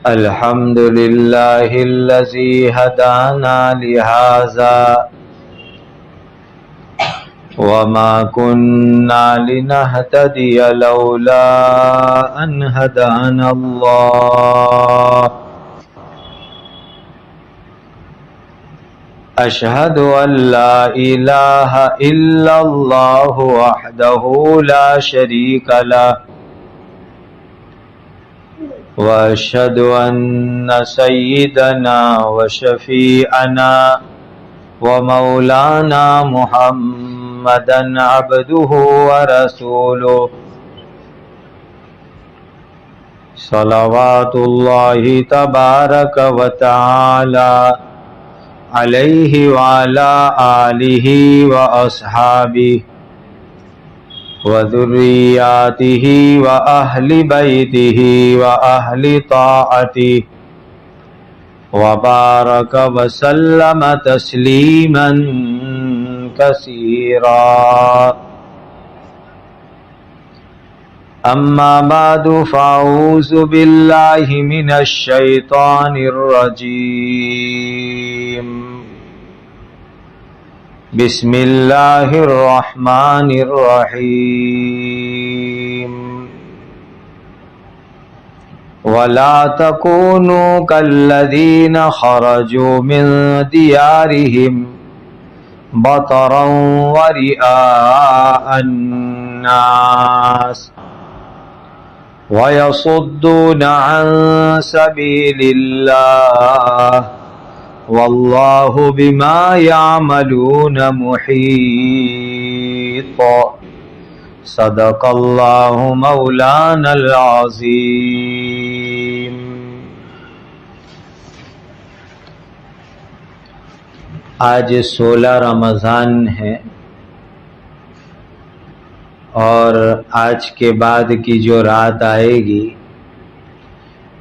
الحمد لله الذي هدانا لهذا وما كنا لنهتدي لولا أن هدانا الله أشهد أن لا إله إلا الله وحده لا شريك له وأشهد أن سيدنا وشفيعنا ومولانا محمدا عبده ورسوله صلوات الله تبارك وتعالى عليه وعلى آله وأصحابه وذرياته وأهل بيته وأهل طاعته وبارك وسلم تسليما كثيرا أما بعد فأعوذ بالله من الشيطان الرجيم بسم الله الرحمن الرحيم ولا تكونوا كالذين خرجوا من ديارهم بطرا ورئاء الناس ويصدون عن سبيل الله والله بما يعملون محيط صدق الله مولانا العظيم. آج 16 رمضان ہے اور آج کے بعد کی جو رات آئے گی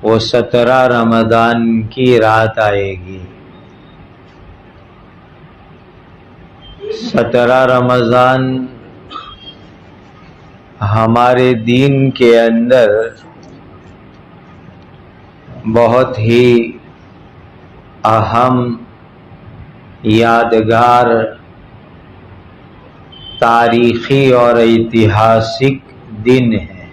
وہ 17 رمضان کی رات آئے گی. 17 رمضان ہمارے دین کے اندر بہت ہی اہم یادگار تاریخی اور ایتہاسک دن ہے.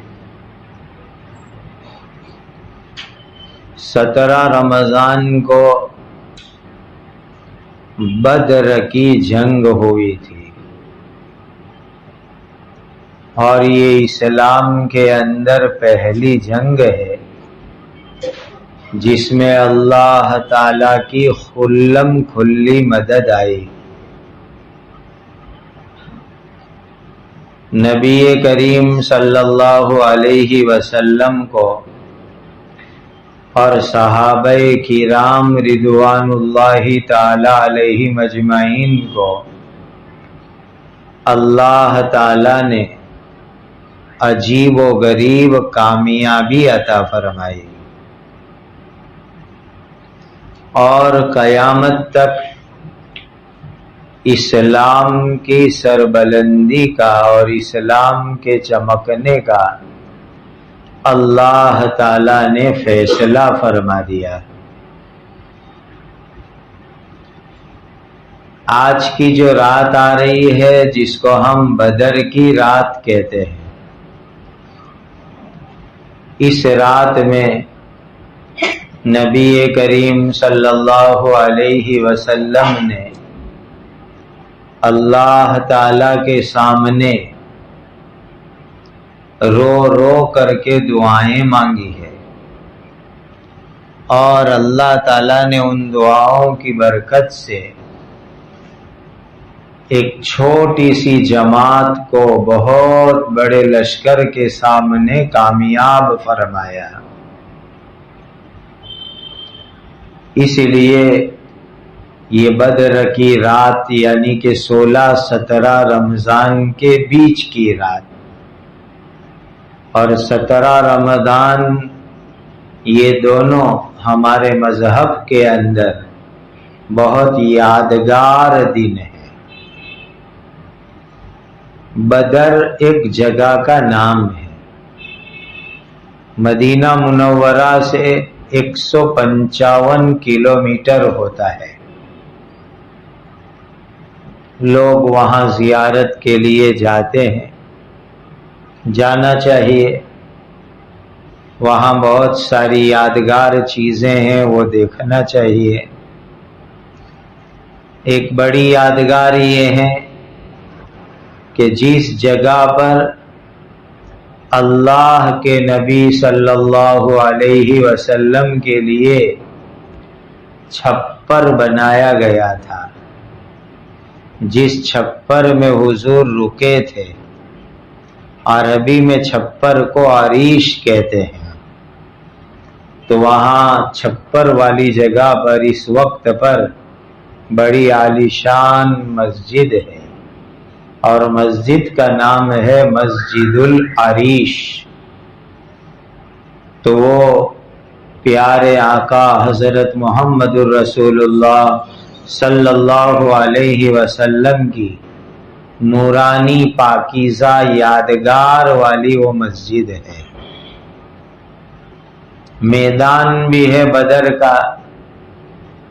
17 رمضان کو بدر کی جنگ ہوئی تھی اور یہ اسلام کے اندر پہلی جنگ ہے جس میں اللہ تعالی کی خلم کھلی مدد آئی. نبی کریم صلی اللہ علیہ وسلم کو اور صحابہ کرام رضوان اللہ تعالی علیہ مجمعین کو اللہ تعالی نے عجیب و غریب کامیابی عطا فرمائی اور قیامت تک اسلام کی سربلندی کا اور اسلام کے چمکنے کا اللہ تعالی نے فیصلہ فرما دیا. آج کی جو رات آ رہی ہے جس کو ہم بدر کی رات کہتے ہیں، اس رات میں نبی کریم صلی اللہ علیہ وسلم نے اللہ تعالی کے سامنے رو رو کر کے دعائیں مانگی ہے اور اللہ تعالیٰ نے ان دعاؤں کی برکت سے ایک چھوٹی سی جماعت کو بہت بڑے لشکر کے سامنے کامیاب فرمایا. اس لیے یہ بدر کی رات یعنی کہ 16-17 رمضان کے بیچ کی رات اور 17 رمضان یہ دونوں ہمارے مذہب کے اندر بہت یادگار دن ہے. بدر ایک جگہ کا نام ہے. مدینہ منورہ سے 155 کلومیٹر ہوتا ہے۔ لوگ وہاں زیارت کے لیے جاتے ہیں، جانا چاہیے۔ وہاں بہت ساری یادگار چیزیں ہیں، وہ دیکھنا چاہیے۔ ایک بڑی یادگار یہ ہے کہ جس جگہ پر اللہ کے نبی صلی اللہ علیہ وسلم کے لیے چھپر بنایا گیا تھا، جس چھپر میں حضور رکے تھے، عربی میں چھپر کو عریش کہتے ہیں، تو وہاں چھپر والی جگہ پر اس وقت پر بڑی عالیشان مسجد ہے، اور مسجد کا نام ہے مسجد العریش۔ تو وہ پیارے آقا حضرت محمد الرسول اللہ صلی اللہ علیہ وسلم کی نورانی پاکیزہ یادگار والی وہ مسجد ہے۔ میدان بھی ہے بدر کا،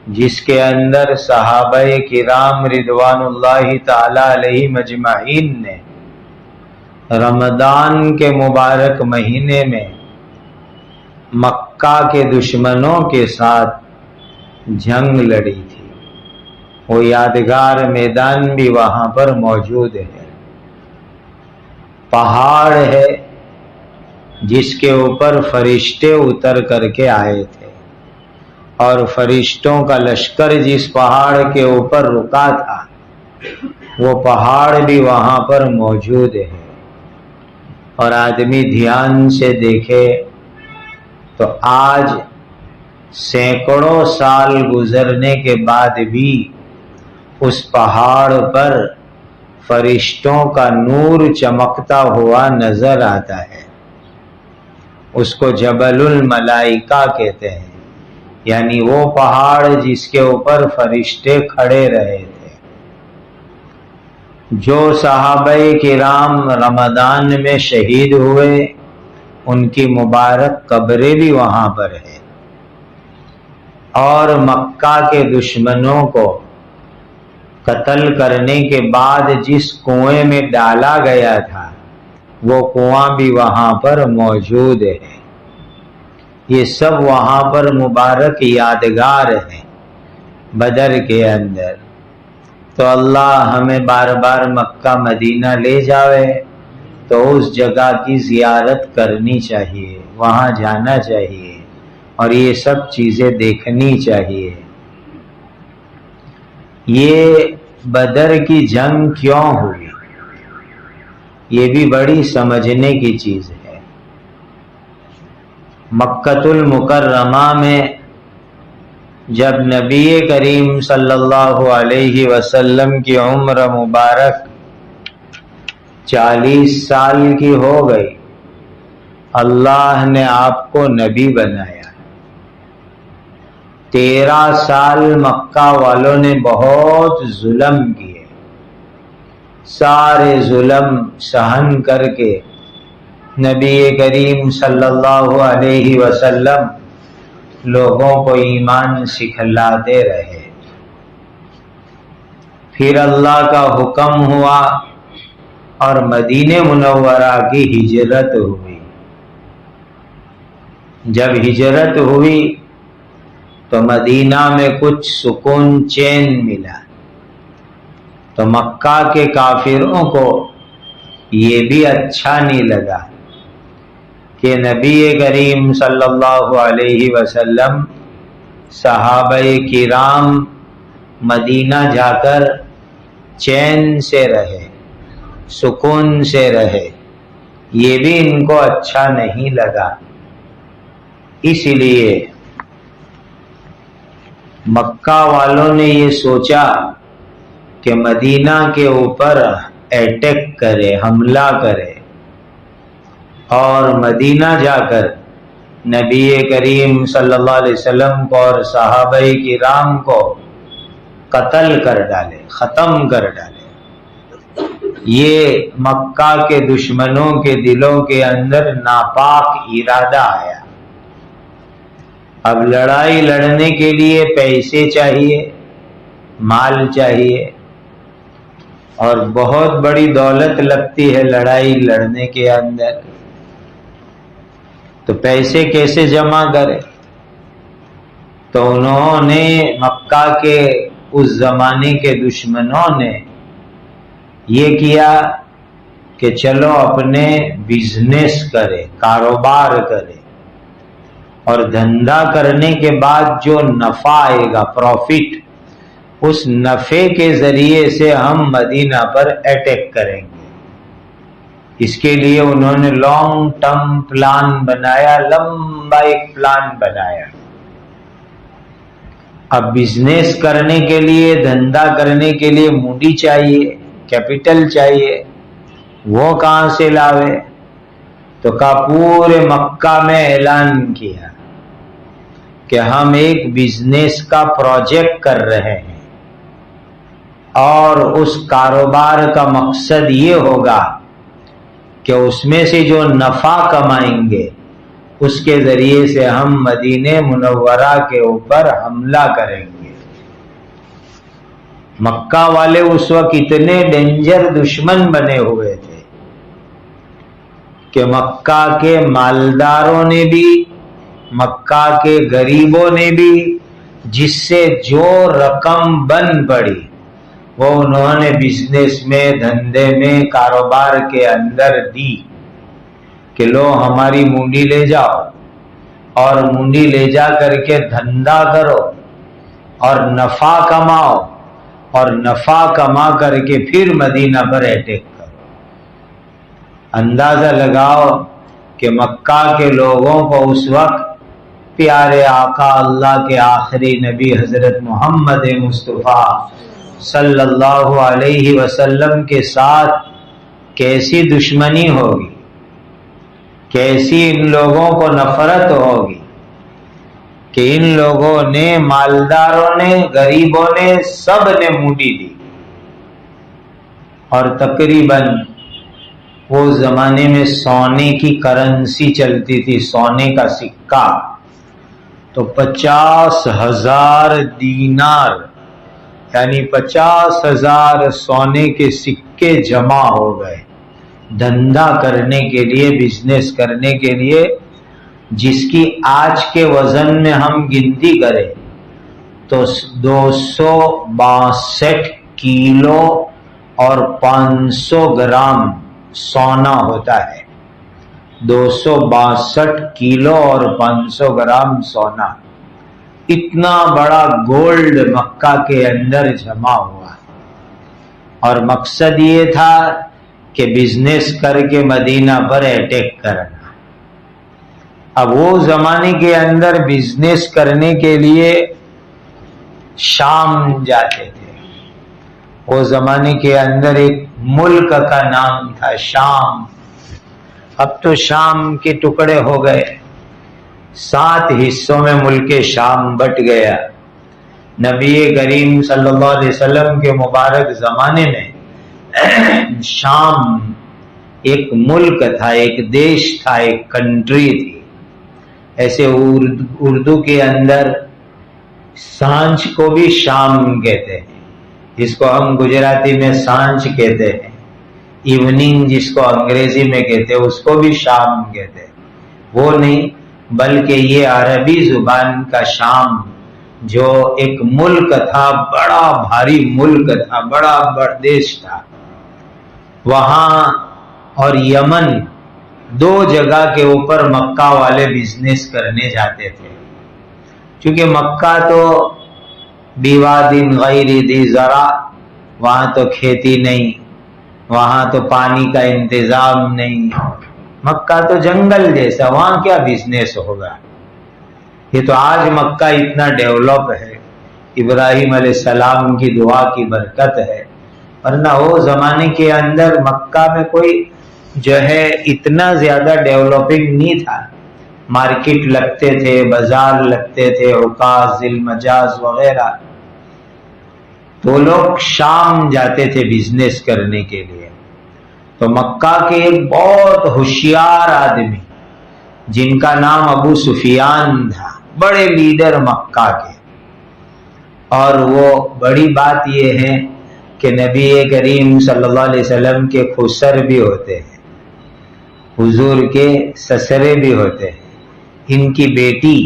جس کے اندر صحابہ کرام رضوان اللہ تعالی علیہ مجمعین نے رمضان کے مبارک مہینے میں مکہ کے دشمنوں کے ساتھ جنگ لڑی تھی۔ وہ یادگار میدان بھی وہاں پر موجود ہے۔ پہاڑ ہے جس کے اوپر فرشتے اتر کر کے آئے تھے، اور فرشتوں کا لشکر جس پہاڑ کے اوپر رکا تھا، وہ پہاڑ بھی وہاں پر موجود ہے۔ اور آدمی دھیان سے دیکھے تو آج سینکڑوں سال گزرنے کے بعد بھی اس پہاڑ پر فرشتوں کا نور چمکتا ہوا نظر آتا ہے۔ اس کو جبل الملائکہ کہتے ہیں، یعنی وہ پہاڑ جس کے اوپر فرشتے کھڑے رہے تھے۔ جو صحابہ کرام رمضان میں شہید ہوئے، ان کی مبارک قبریں بھی وہاں پر ہیں، اور مکہ کے دشمنوں کو قتل کرنے کے بعد جس کنویں میں ڈالا گیا تھا، وہ کنواں بھی وہاں پر موجود ہے۔ یہ سب وہاں پر مبارک یادگار ہیں بدر کے اندر۔ تو اللہ ہمیں بار بار مکہ مدینہ لے جاوے تو اس جگہ کی زیارت کرنی چاہیے، وہاں جانا چاہیے، اور یہ سب چیزیں دیکھنی چاہیے۔ یہ بدر کی جنگ کیوں ہوئی، یہ بھی بڑی سمجھنے کی چیز ہے۔ مکۃ المکرمہ میں جب نبی کریم صلی اللہ علیہ وسلم کی عمر مبارک 40 سال کی ہو گئی، اللہ نے آپ کو نبی بنایا۔ 13 سال مکہ والوں نے بہت ظلم کیے، سارے ظلم سہن کر کے نبی کریم صلی اللہ علیہ وسلم لوگوں کو ایمان سکھلاتے رہے۔ پھر اللہ کا حکم ہوا اور مدینہ منورہ کی ہجرت ہوئی۔ جب ہجرت ہوئی تو مدینہ میں کچھ سکون چین ملا، تو مکہ کے کافروں کو یہ بھی اچھا نہیں لگا کہ نبی کریم صلی اللہ علیہ وسلم صحابہ کرام مدینہ جا کر چین سے رہے، سکون سے رہے، یہ بھی ان کو اچھا نہیں لگا۔ اس لیے مکہ والوں نے یہ سوچا کہ مدینہ کے اوپر اٹیک کرے، حملہ کرے، اور مدینہ جا کر نبی کریم صلی اللہ علیہ وسلم کو اور صحابہ کرام کو قتل کر ڈالے، ختم کر ڈالے۔ یہ مکہ کے دشمنوں کے دلوں کے اندر ناپاک ارادہ آیا۔ اب لڑائی لڑنے کے لیے پیسے چاہیے، مال چاہیے، اور بہت بڑی دولت لگتی ہے لڑائی لڑنے کے اندر، تو پیسے کیسے جمع کرے؟ تو انہوں نے مکہ کے اس زمانے کے دشمنوں نے یہ کیا کہ چلو اپنے بزنس کرے، کاروبار کرے، اور دھندا کرنے کے بعد جو نفع آئے گا، پروفٹ، اس نفع کے ذریعے سے ہم مدینہ پر اٹیک کریں گے۔ اس کے لیے انہوں نے لانگ ٹرم پلان بنایا، لمبا ایک پلان بنایا۔ اب بزنس کرنے کے لیے، دھندا کرنے کے لیے موڈی چاہیے، کیپٹل چاہیے، وہ کہاں سے لاوے؟ تو کہا پورے مکہ میں اعلان کیا کہ ہم ایک بزنس کا پروجیکٹ کر رہے ہیں، اور اس کاروبار کا مقصد یہ ہوگا کہ اس میں سے جو نفع کمائیں گے اس کے ذریعے سے ہم مدینہ منورہ کے اوپر حملہ کریں گے۔ مکہ والے اس وقت اتنے ڈینجر دشمن بنے ہوئے تھے کہ مکہ کے مالداروں نے بھی، مکہ کے غریبوں نے بھی، جس سے جو رقم بن پڑی وہ انہوں نے بزنس میں، دھندے میں، کاروبار کے اندر دی کہ لو ہماری منڈی لے جاؤ، اور منڈی لے جا کر کے دھندا کرو اور نفع کماؤ، اور نفع کما کر کے پھر مدینہ پر اٹیک کرو۔ اندازہ لگاؤ کہ مکہ کے لوگوں کو اس وقت پیارے آقا، اللہ کے آخری نبی حضرت محمد مصطفیٰ صلی اللہ علیہ وسلم کے ساتھ کیسی دشمنی ہوگی، کیسی ان لوگوں کو نفرت ہوگی کہ ان لوگوں نے، مالداروں نے، غریبوں نے، سب نے منڈی دی۔ اور تقریباً وہ زمانے میں سونے کی کرنسی چلتی تھی، سونے کا سکہ، تو 50,000 دینار، یعنی 50,000 سونے کے سکے جمع ہو گئے دھندا کرنے کے لیے، بزنس کرنے کے لیے، جس کی آج کے وزن میں ہم گنتی کریں تو 262 کلو اور 500 گرام سونا ہوتا ہے۔ 262 کلو اور 500 گرام سونا، اتنا بڑا گولڈ مکہ کے اندر جمع ہوا، اور مقصد یہ تھا کہ بزنس کر کے مدینہ پر اٹیک کرنا۔ اب وہ زمانے کے اندر بزنس کرنے کے لیے شام جاتے تھے۔ وہ زمانے کے اندر ایک ملک کا نام تھا شام۔ اب تو شام کے ٹکڑے ہو گئے، 7 حصوں میں ملک شام بٹ گیا۔ نبی کریم صلی اللہ علیہ وسلم کے مبارک زمانے میں شام ایک ملک تھا، ایک دیش تھا، ایک کنٹری تھی۔ ایسے اردو کے اندر سانچ کو بھی شام کہتے ہیں، جس کو ہم گجراتی میں سانچ کہتے ہیں، ایوننگ جس کو انگریزی میں کہتے ہیں اس کو بھی شام کہتے ہیں۔ وہ نہیں، بلکہ یہ عربی زبان کا شام جو ایک ملک تھا، بڑا بھاری ملک تھا، بڑا دیش تھا، وہاں اور یمن، 2 جگہ کے اوپر مکہ والے بزنس کرنے جاتے تھے۔ چونکہ مکہ تو بیوادن غیر ذی زرع، وہاں تو کھیتی نہیں، وہاں تو پانی کا انتظام نہیں، مکہ تو جنگل جیسا، وہاں کیا بزنس ہوگا؟ یہ تو آج مکہ اتنا ڈیولپ ہے، ابراہیم علیہ السلام کی دعا کی برکت ہے، ورنہ وہ زمانے کے اندر مکہ میں کوئی جو ہے اتنا زیادہ ڈیولپنگ نہیں تھا۔ مارکیٹ لگتے تھے، بازار لگتے تھے، عکاظ، ذی المجاز وغیرہ، تو لوگ شام جاتے تھے بزنس کرنے کے لیے۔ تو مکہ کے ایک بہت ہوشیار آدمی جن کا نام ابو سفیان تھا، بڑے لیڈر مکہ کے. اور وہ بڑی بات یہ ہے کہ نبی کریم صلی اللہ علیہ وسلم کے خسر بھی ہوتے ہیں, حضور کے سسرے بھی ہوتے ہیں. ان کی بیٹی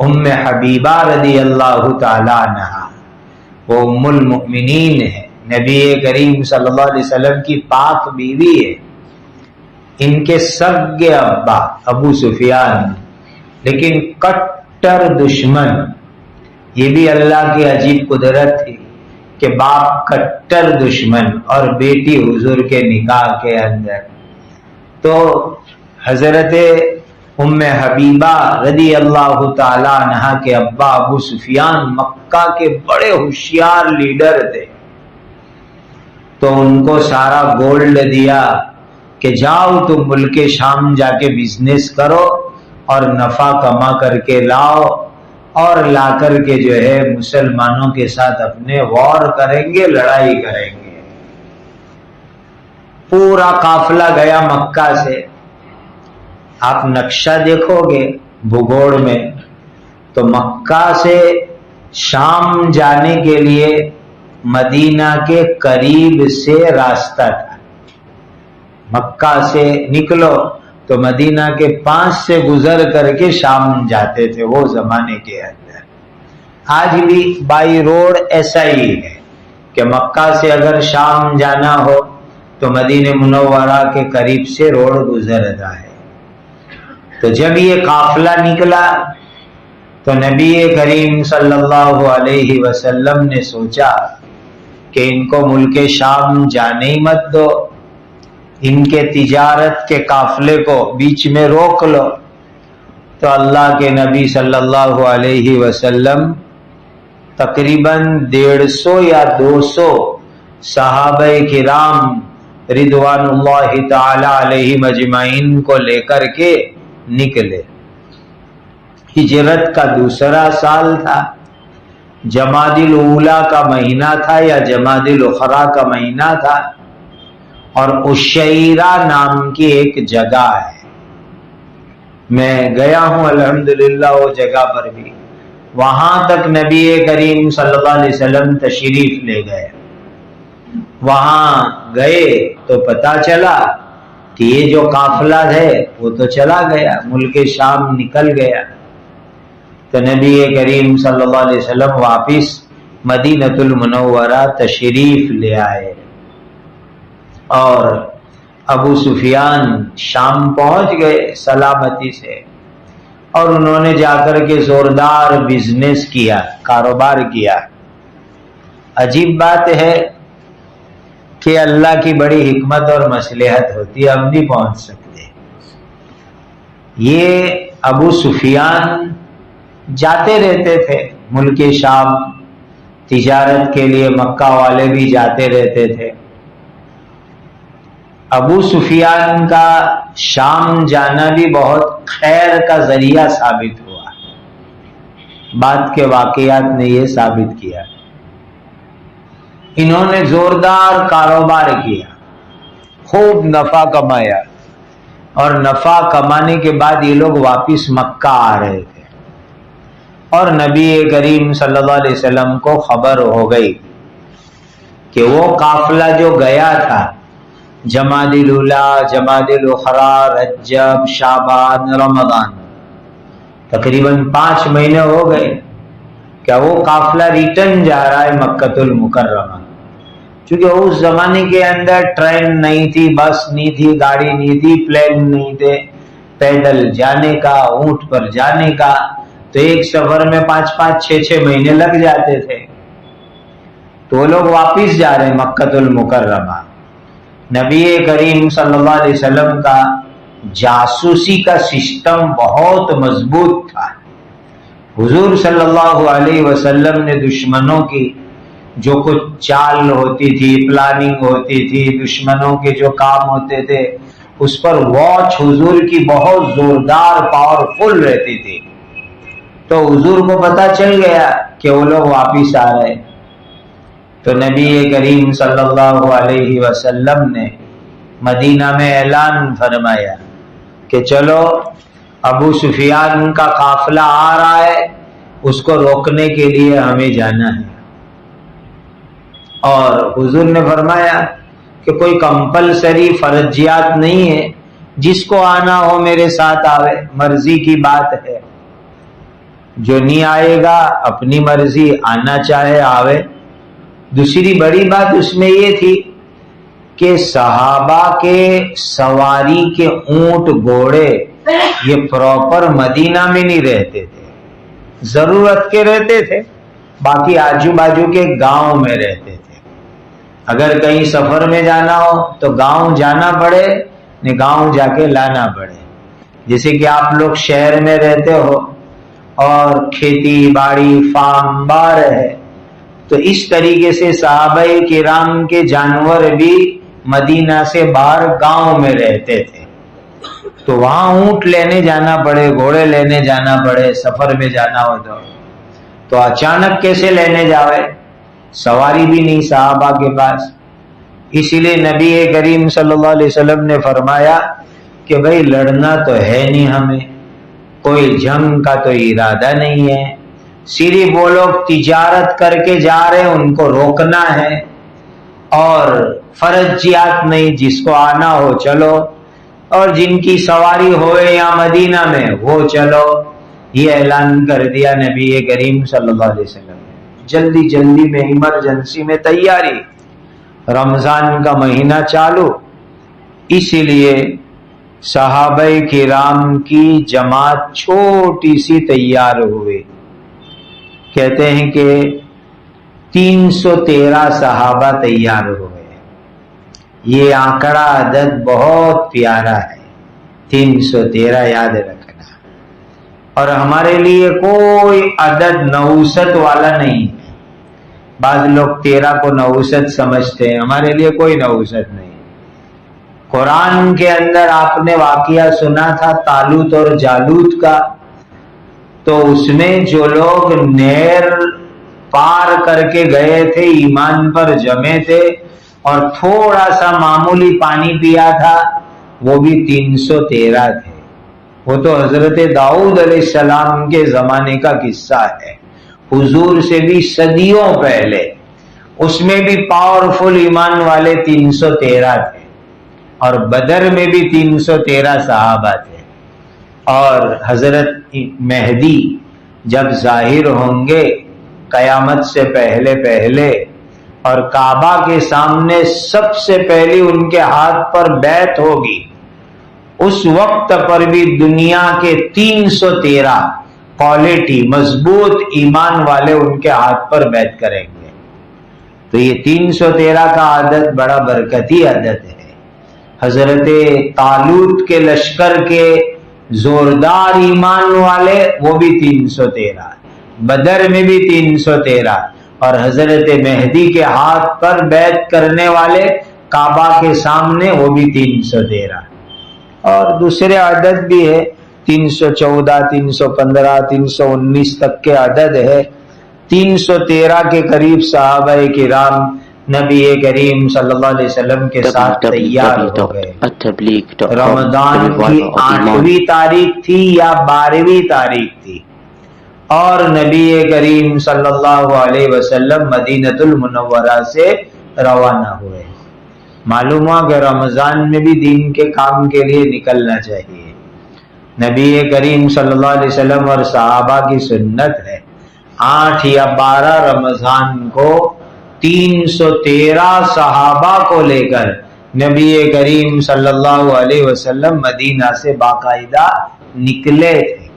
ام حبیبہ رضی اللہ تعالی عنہا وہ ام المؤمنین ہے, نبی کریم صلی اللہ علیہ وسلم کی پاک بیوی ہے. ان کے سگے ابا ابو سفیان لیکن کٹر دشمن. یہ بھی اللہ کی عجیب قدرت تھی کہ باپ کٹر دشمن اور بیٹی حضور کے نکاح کے اندر. تو حضرت ام حبیبہ رضی اللہ تعالی عنہا کے ابا ابو سفیان مکہ کے بڑے ہوشیار لیڈر تھے. تو ان کو سارا گولڈ دیا کہ جاؤ تم ملک شام جا کے بزنس کرو اور نفع کما کر کے لاؤ, اور لا کر کے جو ہے مسلمانوں کے ساتھ اپنے وار کریں گے, لڑائی کریں گے. پورا قافلہ گیا مکہ سے. آپ نقشہ دیکھو گے بھگوڑ میں تو مکہ سے شام جانے کے لیے مدینہ کے قریب سے راستہ تھا. مکہ سے نکلو تو مدینہ کے 5 سے گزر کر کے شام جاتے تھے وہ زمانے کے اندر. آج بھی بائی روڈ ایسا ہی ہے کہ مکہ سے اگر شام جانا ہو تو مدینہ منورہ کے قریب سے روڈ گزرتا ہے. تو جب یہ قافلہ نکلا تو نبی کریم صلی اللہ علیہ وسلم نے سوچا کہ ان کو ملک شام جانے ہی مت دو, ان کے تجارت کے قافلے کو بیچ میں روک لو. تو اللہ کے نبی صلی اللہ علیہ وسلم تقریباً 150 یا 200 صحابہ کرام رضوان اللہ تعالی علیہم اجمعین کو لے کر کے نکلے. ہجرت کا دوسرا سال تھا, جمادی الاولیٰ کا مہینہ تھا یا جمادی الاخری کا مہینہ تھا, اور عشیرہ نام کی ایک جگہ ہے. میں گیا ہوں الحمدللہ وہ جگہ پر بھی. وہاں تک نبی کریم صلی اللہ علیہ وسلم تشریف لے گئے. وہاں گئے تو پتا چلا کہ یہ جو قافلہ ہے وہ تو چلا گیا, ملک شام نکل گیا. تو نبی کریم صلی اللہ علیہ وسلم واپس مدینۃ المنورہ تشریف لے آئے, اور ابو سفیان شام پہنچ گئے سلامتی سے, اور انہوں نے جا کر کے زوردار بزنس کیا, کاروبار کیا. عجیب بات ہے کہ اللہ کی بڑی حکمت اور مصلحت ہوتی ہے, ہم نہیں پہنچ سکتے. یہ ابو سفیان جاتے رہتے تھے ملک شام تجارت کے لیے, مکہ والے بھی جاتے رہتے تھے. ابو سفیان کا شام جانا بھی بہت خیر کا ذریعہ ثابت ہوا. بعد کے واقعات نے یہ ثابت کیا. انہوں نے زوردار کاروبار کیا, خوب نفع کمایا, اور نفع کمانے کے بعد یہ لوگ واپس مکہ آ رہے تھے, اور نبی کریم صلی اللہ علیہ وسلم کو خبر ہو گئی کہ وہ قافلہ جو گیا تھا جمادی الاولیٰ, جمادی الاخری, رجب, شعبان, رمضان, تقریباً 5 مہینے ہو گئے, کیا وہ قافلہ ریٹرن جا رہا ہے مکۃ المکرمہ. چونکہ اس زمانے کے اندر ٹرین نہیں تھی, بس نہیں تھی, گاڑی نہیں تھی, پلین نہیں تھے, پیدل جانے کا, اونٹ پر جانے کا, تو ایک سفر میں 5-5, 6-6 مہینے لگ جاتے تھے. تو وہ لوگ واپس جا رہے ہیں مکۃ المکرمہ. نبی کریم صلی اللہ علیہ وسلم کا جاسوسی کا سسٹم بہت مضبوط تھا. حضور صلی اللہ علیہ وسلم نے دشمنوں کی جو کچھ چال ہوتی تھی, پلاننگ ہوتی تھی, دشمنوں کے جو کام ہوتے تھے, اس پر واچ حضور کی بہت زوردار پاورفل رہتی تھی. تو حضور کو پتا چل گیا کہ وہ لوگ واپس آ رہے. تو نبی کریم صلی اللہ علیہ وسلم نے مدینہ میں اعلان فرمایا کہ چلو ابو سفیان کا قافلہ آ رہا ہے، اس کو روکنے کے لیے ہمیں جانا ہے۔ اور حضور نے فرمایا کہ کوئی کمپلسری فرضیات نہیں ہے، جس کو آنا ہو میرے ساتھ آوے، مرضی کی بات ہے۔ جو نہیں آئے گا اپنی مرضی، آنا چاہے آوے۔ دوسری بڑی بات اس میں یہ تھی کہ صحابہ کے سواری کے اونٹ گھوڑے یہ پراپر مدینہ میں نہیں رہتے تھے، ضرورت کے رہتے تھے، باقی آجو باجو کے گاؤں میں رہتے تھے۔ اگر کہیں سفر میں جانا ہو تو گاؤں جانا پڑے، نہیں گاؤں جا کے لانا پڑے۔ جیسے کہ آپ لوگ شہر میں رہتے ہو اور کھیتی باڑی فارم بار ہے، تو اس طریقے سے صحابہ کرام کے جانور بھی مدینہ سے باہر گاؤں میں رہتے تھے، تو وہاں اونٹ لینے جانا پڑے، گھوڑے لینے جانا پڑے، سفر میں جانا ہو تو اچانک کیسے لینے جاوے؟ سواری بھی نہیں صحابہ کے پاس۔ اسی لیے نبی کریم صلی اللہ علیہ وسلم نے فرمایا کہ بھئی لڑنا تو ہے نہیں، ہمیں کوئی جنگ کا تو ارادہ نہیں ہے، صرف وہ لوگ تجارت کر کے جا رہے ہیں، ان کو روکنا ہے، اور فرضیات نہیں، جس کو آنا ہو چلو، اور جن کی سواری ہوئے یا مدینہ میں وہ چلو۔ یہ اعلان کر دیا نبی کریم صلی اللہ علیہ وسلم نے۔ جلدی جلدی میں ایمرجنسی میں تیاری، رمضان کا مہینہ چالو، اسی لیے صحابہ کرام کی جماعت چھوٹی سی تیار ہوئے۔ کہتے ہیں کہ 313 صحابہ تیار ہوئے۔ یہ آنکڑا عدد بہت پیارا ہے، 313 یاد رکھنا۔ اور ہمارے لیے کوئی عدد نوست والا نہیں ہے۔ بعض لوگ 13 کو نوست سمجھتے ہیں، ہمارے لیے کوئی نوست نہیں۔ قرآن کے اندر آپ نے واقعہ سنا تھا طالوت اور جالوت کا، تو اس میں جو لوگ نہر پار کر کے گئے تھے، ایمان پر جمے تھے اور تھوڑا سا معمولی پانی پیا تھا، وہ بھی 313 تھے۔ وہ تو حضرت داؤد علیہ السلام کے زمانے کا قصہ ہے، حضور سے بھی صدیوں پہلے۔ اس میں بھی پاورفل ایمان والے 313 تھے، اور بدر میں بھی 313 صحابہ تھے۔ اور حضرت مہدی جب ظاہر ہوں گے قیامت سے پہلے پہلے، اور کعبہ کے سامنے سب سے پہلی ان کے ہاتھ پر بیعت ہوگی، اس وقت پر بھی دنیا کے 313 کوالٹی مضبوط ایمان والے ان کے ہاتھ پر بیعت کریں گے۔ تو یہ 313 کا عدد بڑا برکتی عدد ہے۔ حضرت طالوت کے لشکر کے زوردار ایمان والے وہ بھی 313، بدر میں بھی 313، اور حضرت مہدی کے ہاتھ پر بیعت کرنے والے کعبہ کے سامنے وہ بھی 313۔ اور دوسرے عدد بھی ہے، 314، 315، 319 تک کے عدد ہے۔ 313 کے قریب صحابہ کرام نبی کریم صلی اللہ علیہ وسلم کے ساتھ تیار ہو گئے۔ رمضان کی 8ویں تاریخ تھی یا 12ویں تاریخ تھی، اور نبی کریم صلی اللہ علیہ وسلم مدینۃ المنورہ سے روانہ ہوئے۔ معلوم ہوا کہ رمضان میں بھی دین کے کام کے لیے نکلنا چاہیے۔ نبی کریم صلی اللہ علیہ وسلم اور صحابہ کی سنت ہے 8 یا 12 رمضان کو 313 صحابہ کو لے کر نبی کریم صلی اللہ علیہ وسلم مدینہ سے باقاعدہ نکلے تھے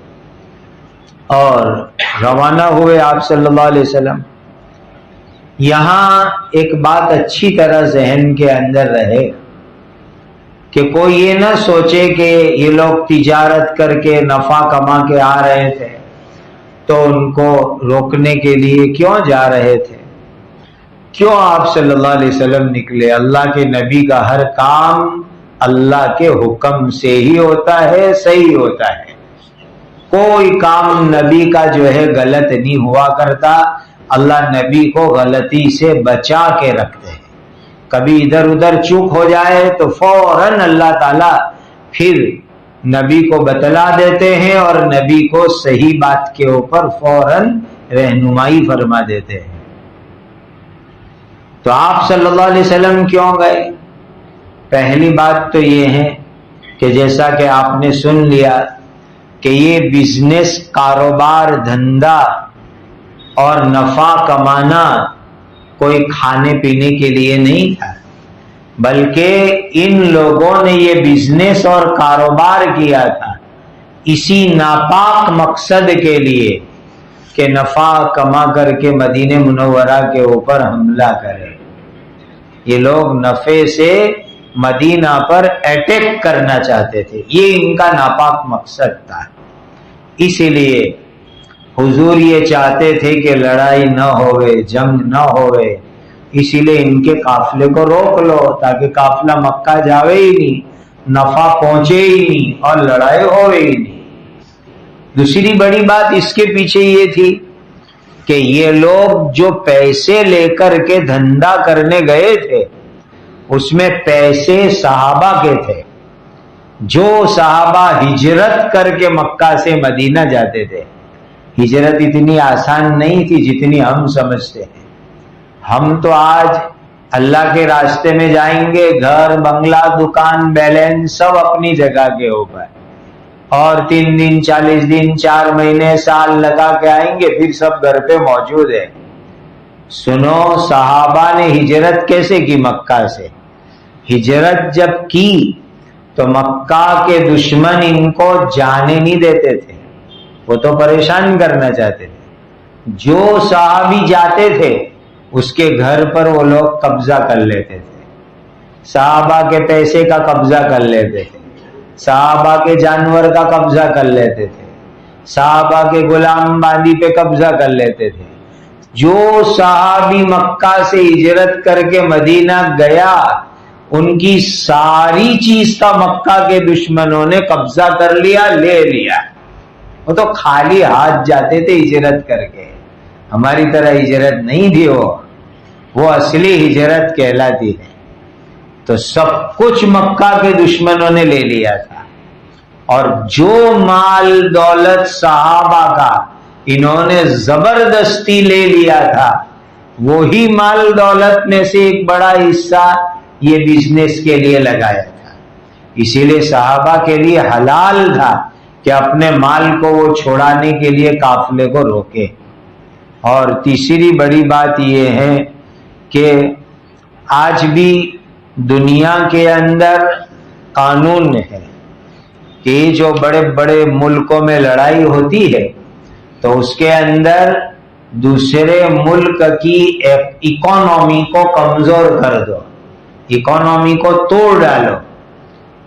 اور روانہ ہوئے آپ صلی اللہ علیہ وسلم۔ یہاں ایک بات اچھی طرح ذہن کے اندر رہے کہ کوئی یہ نہ سوچے کہ یہ لوگ تجارت کر کے نفع کما کے آ رہے تھے تو ان کو روکنے کے لیے کیوں جا رہے تھے، کیوں آپ صلی اللہ علیہ وسلم نکلے۔ اللہ کے نبی کا ہر کام اللہ کے حکم سے ہی ہوتا ہے، صحیح ہوتا ہے۔ کوئی کام نبی کا جو ہے غلط نہیں ہوا کرتا، اللہ نبی کو غلطی سے بچا کے رکھتے ہیں۔ کبھی ادھر ادھر چوک ہو جائے تو فوراً اللہ تعالیٰ پھر نبی کو بتلا دیتے ہیں اور نبی کو صحیح بات کے اوپر فوراً رہنمائی فرما دیتے ہیں۔ تو آپ صلی اللہ علیہ وسلم کیوں گئے؟ پہلی بات تو یہ ہے کہ جیسا کہ آپ نے سن لیا کہ یہ بزنس، کاروبار، دھندا اور نفع کمانا کوئی کھانے پینے کے لیے نہیں تھا، بلکہ ان لوگوں نے یہ بزنس اور کاروبار کیا تھا اسی ناپاک مقصد کے لیے کہ نفع کما کر کے مدینہ منورہ کے اوپر حملہ کرے۔ یہ لوگ نفع سے مدینہ پر اٹیک کرنا چاہتے تھے، یہ ان کا ناپاک مقصد تھا۔ اسی لیے حضور یہ چاہتے تھے کہ لڑائی نہ ہوئے، جنگ نہ ہوئے، اسی لیے ان کے قافلے کو روک لو تاکہ قافلہ مکہ جاوے ہی نہیں، نفع پہنچے ہی نہیں اور لڑائی ہوئے ہی نہیں۔ دوسری بڑی بات اس کے پیچھے یہ تھی کہ یہ لوگ جو پیسے لے کر کے دھندا کرنے گئے تھے اس میں پیسے صحابہ کے تھے، جو صحابہ ہجرت کر کے مکہ سے مدینہ جاتے تھے۔ ہجرت اتنی آسان نہیں تھی جتنی ہم سمجھتے ہیں۔ ہم تو آج اللہ کے راستے میں جائیں گے، گھر، بنگلہ، دکان، بیلنس سب اپنی جگہ کے اوپر، اور 3 دن 40 دن 4 مہینے سال لگا کے آئیں گے، پھر سب گھر پہ موجود ہے۔ سنو، صحابہ نے ہجرت کیسے کی؟ مکہ سے ہجرت جب کی تو مکہ کے دشمن ان کو جانے نہیں دیتے تھے، وہ تو پریشان کرنا چاہتے تھے۔ جو صحابی جاتے تھے اس کے گھر پر وہ لوگ قبضہ کر لیتے تھے، صحابہ کے پیسے کا قبضہ کر لیتے تھے، صحابہ کے جانور کا قبضہ کر لیتے تھے، صحابہ کے غلام باندی پہ قبضہ کر لیتے تھے۔ جو صحابی مکہ سے ہجرت کر کے مدینہ گیا ان کی ساری چیز کا مکہ کے دشمنوں نے قبضہ کر لیا، لے لیا۔ وہ تو خالی ہاتھ جاتے تھے ہجرت کر کے، ہماری طرح ہجرت نہیں تھی، وہ اصلی ہجرت کہلاتی ہے۔ تو سب کچھ مکہ کے دشمنوں نے لے لیا تھا، اور جو مال دولت صحابہ کا انہوں نے زبردستی لے لیا تھا، وہی مال دولت میں سے ایک بڑا حصہ یہ بزنس کے لیے لگایا تھا۔ اسی لیے صحابہ کے لیے حلال تھا کہ اپنے مال کو وہ چھوڑانے کے لیے قافلے کو روکے۔ اور تیسری بڑی بات یہ ہے کہ آج بھی دنیا کے اندر قانون ہے کہ جو بڑے بڑے ملکوں میں لڑائی ہوتی ہے تو اس کے اندر دوسرے ملک کی اکانومی کو کمزور کر دو، اکانومی کو توڑ ڈالو۔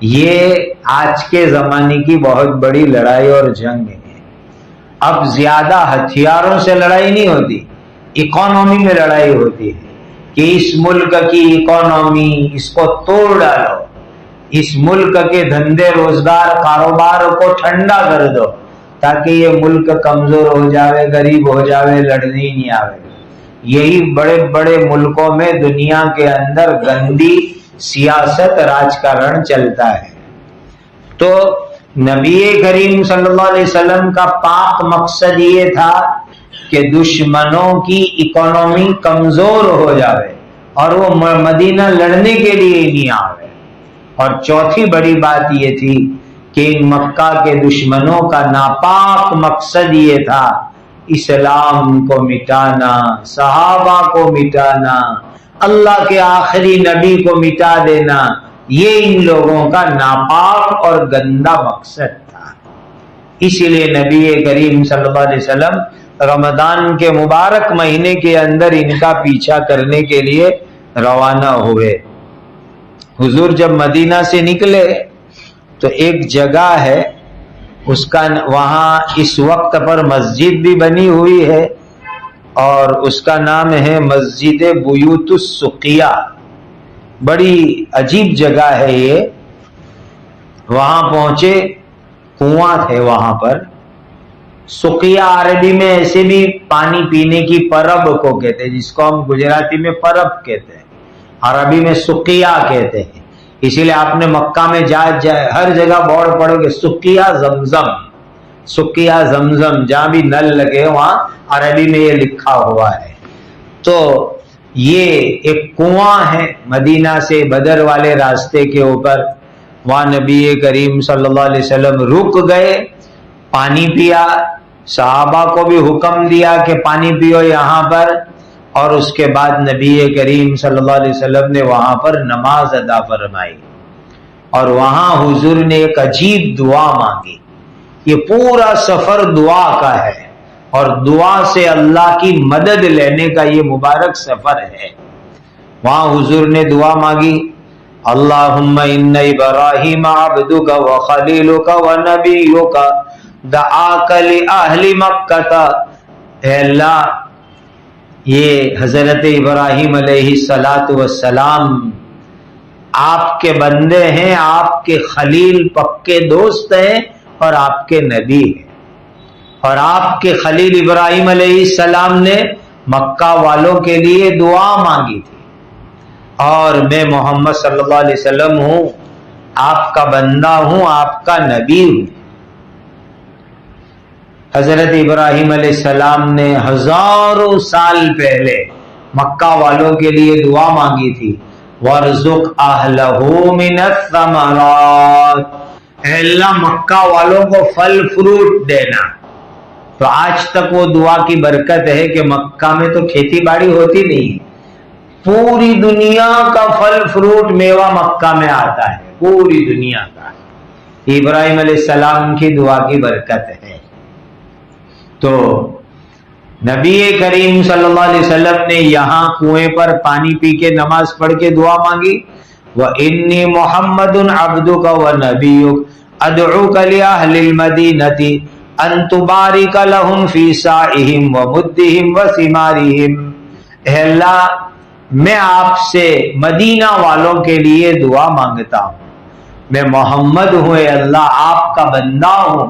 یہ آج کے زمانے کی بہت بڑی لڑائی اور جنگ ہے۔ اب زیادہ ہتھیاروں سے لڑائی نہیں ہوتی، اکانومی میں لڑائی ہوتی ہے کہ اس ملک کی اکانومی اس کو توڑ ڈالو، اس ملک کے دھندے روزگار کاروبار کو ٹھنڈا کر دو تاکہ یہ ملک کمزور ہو جاوے، غریب ہو جاوے، لڑنے ہی نہیں آوے۔ یہی بڑے بڑے ملکوں میں دنیا کے اندر گندی سیاست راجکارن چلتا ہے۔ تو نبی کریم صلی اللہ علیہ وسلم کا پاک مقصد یہ تھا کہ دشمنوں کی اکانومی کمزور ہو جاوے اور وہ مدینہ لڑنے کے لیے ہی نہیں آوے۔ اور چوتھی بڑی بات یہ تھی کہ ان مکہ کے دشمنوں کا ناپاک مقصد یہ تھا اسلام کو مٹانا، صحابہ کو مٹانا، اللہ کے آخری نبی کو مٹا دینا۔ یہ ان لوگوں کا ناپاک اور گندا مقصد تھا۔ اسی لیے نبی کریم صلی اللہ علیہ وسلم رمضان کے مبارک مہینے کے اندر ان کا پیچھا کرنے کے لیے روانہ ہوئے۔ حضور جب مدینہ سے نکلے تو ایک جگہ ہے اس کا، وہاں اس وقت پر مسجد بھی بنی ہوئی ہے اور اس کا نام ہے مسجد بیوت السقیہ۔ بڑی عجیب جگہ ہے یہ۔ وہاں پہنچے، کنواں تھے وہاں پر۔ سقیہ عربی میں ایسے بھی پانی پینے کی پرب کو کہتے ہیں، جس کو ہم گجراتی میں پرب کہتے ہیں، عربی میں سقیہ کہتے ہیں۔ اسی لیے آپ نے مکہ میں ہر جگہ بورڈ پڑھو گے سقیا زمزم، سقیا زمزم، جہاں بھی نل لگے وہاں عربی میں یہ لکھا ہوا ہے۔ تو یہ ایک کنواں ہے مدینہ سے بدر والے راستے کے اوپر، وہاں نبی کریم صلی اللہ علیہ وسلم رک گئے، پانی پیا، صحابہ کو بھی حکم دیا کہ پانی پیو یہاں پر، اور اس کے بعد نبی کریم صلی اللہ علیہ وسلم نے وہاں پر نماز ادا فرمائی، اور وہاں حضور نے ایک عجیب دعا مانگی۔ یہ پورا سفر دعا کا ہے، اور دعا سے اللہ کی مدد لینے کا یہ مبارک سفر ہے۔ وہاں حضور نے دعا مانگی، اللہم ان ابراہیم عبدک وخلیلک ونبیک دعاک لأہل مکہ، اے اللہ یہ حضرت ابراہیم علیہ السلام آپ کے بندے ہیں، آپ کے خلیل پکے دوست ہیں، اور آپ کے نبی ہیں، اور آپ کے خلیل ابراہیم علیہ السلام نے مکہ والوں کے لیے دعا مانگی تھی، اور میں محمد صلی اللہ علیہ وسلم ہوں، آپ کا بندہ ہوں، آپ کا نبی ہوں۔ حضرت ابراہیم علیہ السلام نے ہزاروں سال پہلے مکہ والوں کے لیے دعا مانگی تھی، وَارْزُقْ أَهْلَهُ مِنَ الثَّمَرَاتِ، اے اللہ مکہ والوں کو پھل فروٹ دینا۔ تو آج تک وہ دعا کی برکت ہے کہ مکہ میں تو کھیتی باڑی ہوتی نہیں، پوری دنیا کا پھل فروٹ میوہ مکہ میں آتا ہے، پوری دنیا کا۔ ابراہیم علیہ السلام کی دعا کی برکت ہے۔ تو نبی کریم صلی اللہ علیہ وسلم نے یہاں کنویں پر پانی پی کے نماز پڑھ کے دعا مانگی، وَإِنِّي مُحَمَّدٌ عَبْدُكَ وَنَبِيُّكَ أَدْعُوكَ لِأَهْلِ الْمَدِينَةِ أَن تُبَارِكَ لَهُمْ فِي سَاعِهِمْ وَمُدِّهِمْ وَثِمَارِهِمْ، اے اللہ میں آپ سے مدینہ والوں کے لیے دعا مانگتا ہوں، میں محمد ہوں، اے اللہ آپ کا بندہ ہوں،